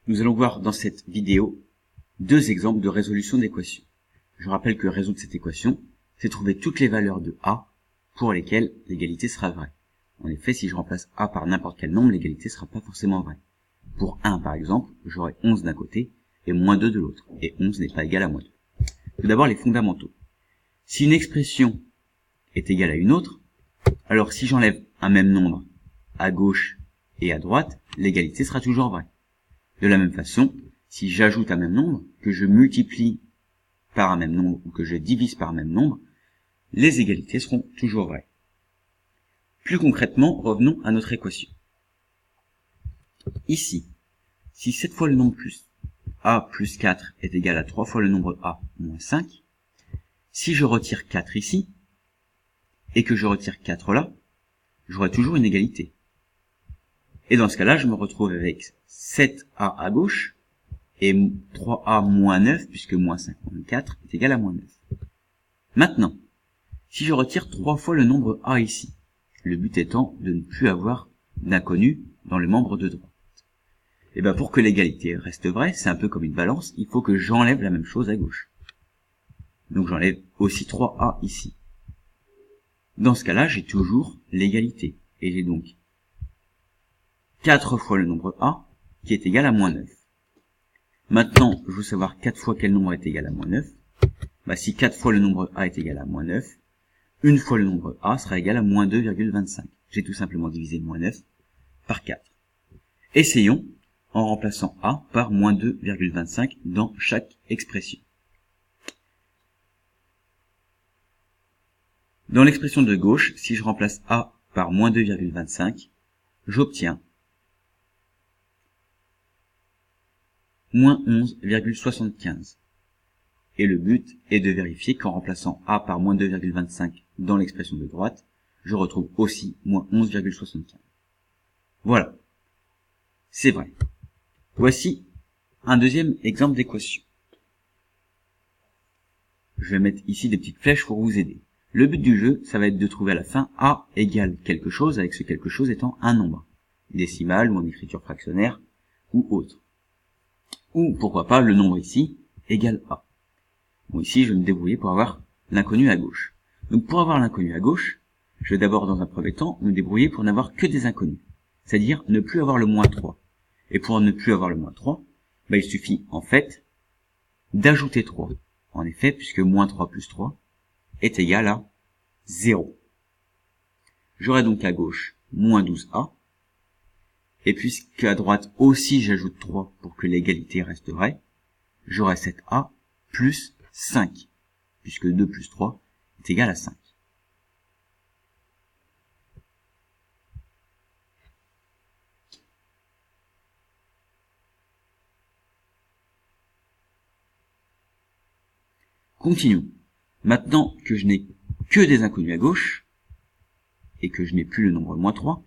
Nous allons voir dans cette vidéo deux exemples de résolution d'équation. Je rappelle que résoudre cette équation, c'est trouver toutes les valeurs de a pour lesquelles l'égalité sera vraie. En effet, si je remplace a par n'importe quel nombre, l'égalité ne sera pas forcément vraie. Pour 1 par exemple, j'aurai 11 d'un côté et moins 2 de l'autre, et 11 n'est pas égal à moins 2. Tout d'abord les fondamentaux. Si une expression est égale à une autre, alors si j'enlève un même nombre à gauche et à droite, l'égalité sera toujours vraie. De la même façon, si j'ajoute un même nombre, que je multiplie par un même nombre ou que je divise par un même nombre, les égalités seront toujours vraies. Plus concrètement, revenons à notre équation. Ici, si 7 fois le nombre plus a plus 4 est égal à 3 fois le nombre a moins 5, si je retire 4 ici, et que je retire 4 là, j'aurai toujours une égalité. Et dans ce cas-là, je me retrouve avec 7a à gauche, et 3a moins 9, puisque moins 5 moins 4 est égal à moins 9. Maintenant, si je retire 3 fois le nombre a ici, le but étant de ne plus avoir d'inconnu dans le membre de droite. Et bien pour que l'égalité reste vraie, c'est un peu comme une balance, il faut que j'enlève la même chose à gauche. Donc j'enlève aussi 3a ici. Dans ce cas-là, j'ai toujours l'égalité. Et j'ai donc 4 fois le nombre a, qui est égal à moins 9. Maintenant, je veux savoir 4 fois quel nombre est égal à moins 9. Si 4 fois le nombre a est égal à moins 9, une fois le nombre a sera égal à moins 2,25. J'ai tout simplement divisé moins 9 par 4. Essayons en remplaçant a par moins 2,25 dans chaque expression. Dans l'expression de gauche, si je remplace a par moins 2,25, j'obtiens moins 11,75. Et le but est de vérifier qu'en remplaçant a par moins 2,25 dans l'expression de droite, je retrouve aussi moins 11,75. Voilà. C'est vrai. Voici un deuxième exemple d'équation. Je vais mettre ici des petites flèches pour vous aider. Le but du jeu, ça va être de trouver à la fin a égale quelque chose, avec ce quelque chose étant un nombre, décimal ou en écriture fractionnaire ou autre. Ou pourquoi pas le nombre ici égale a. Bon, ici je vais me débrouiller pour avoir l'inconnu à gauche. Donc pour avoir l'inconnu à gauche, je vais d'abord dans un premier temps me débrouiller pour n'avoir que des inconnus, c'est-à-dire ne plus avoir le moins 3. Et pour ne plus avoir le moins 3, il suffit en fait d'ajouter 3. En effet, puisque moins 3 plus 3 est égal à 0. J'aurai donc à gauche moins 12a, et puisque à droite aussi j'ajoute 3 pour que l'égalité reste vraie, j'aurai 7a plus 5, puisque 2 plus 3 est égal à 5. Continuons. Maintenant que je n'ai que des inconnus à gauche, et que je n'ai plus le nombre moins 3,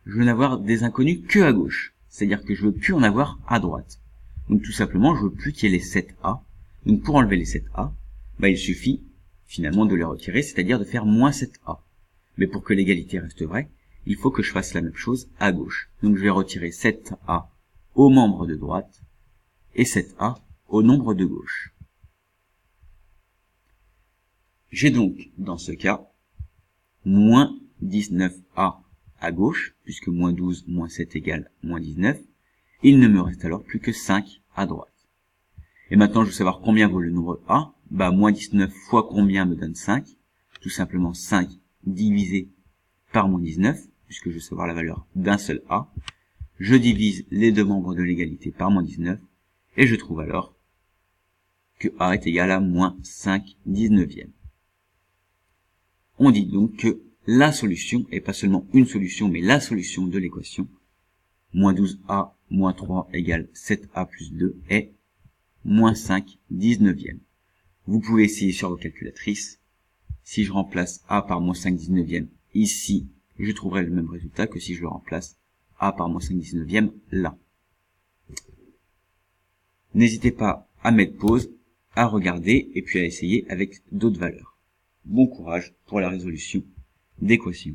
je veux n'avoir des inconnus que à gauche. C'est-à-dire que je veux plus en avoir à droite. Donc tout simplement, je veux plus qu'il y ait les 7a. Donc pour enlever les 7a, il suffit finalement de les retirer, c'est-à-dire de faire moins 7a. Mais pour que l'égalité reste vraie, il faut que je fasse la même chose à gauche. Donc je vais retirer 7a au membre de droite et 7a au nombre de gauche. J'ai donc, dans ce cas, moins 19a à gauche, puisque moins 12 moins 7 égale moins 19. Il ne me reste alors plus que 5 à droite. Et maintenant, je veux savoir combien vaut le nombre a. Moins 19 fois combien me donne 5. Tout simplement 5 divisé par moins 19, puisque je veux savoir la valeur d'un seul a. Je divise les deux membres de l'égalité par moins 19, et je trouve alors que a est égal à moins 5 19e. On dit donc que la solution, et pas seulement une solution, mais la solution de l'équation, moins 12a moins 3 égale 7a plus 2 est moins 5 19e. Vous pouvez essayer sur vos calculatrices. Si je remplace a par moins 5 19e ici, je trouverai le même résultat que si je le remplace a par moins 5 19e là. N'hésitez pas à mettre pause, à regarder et puis à essayer avec d'autres valeurs. Bon courage pour la résolution d'équations.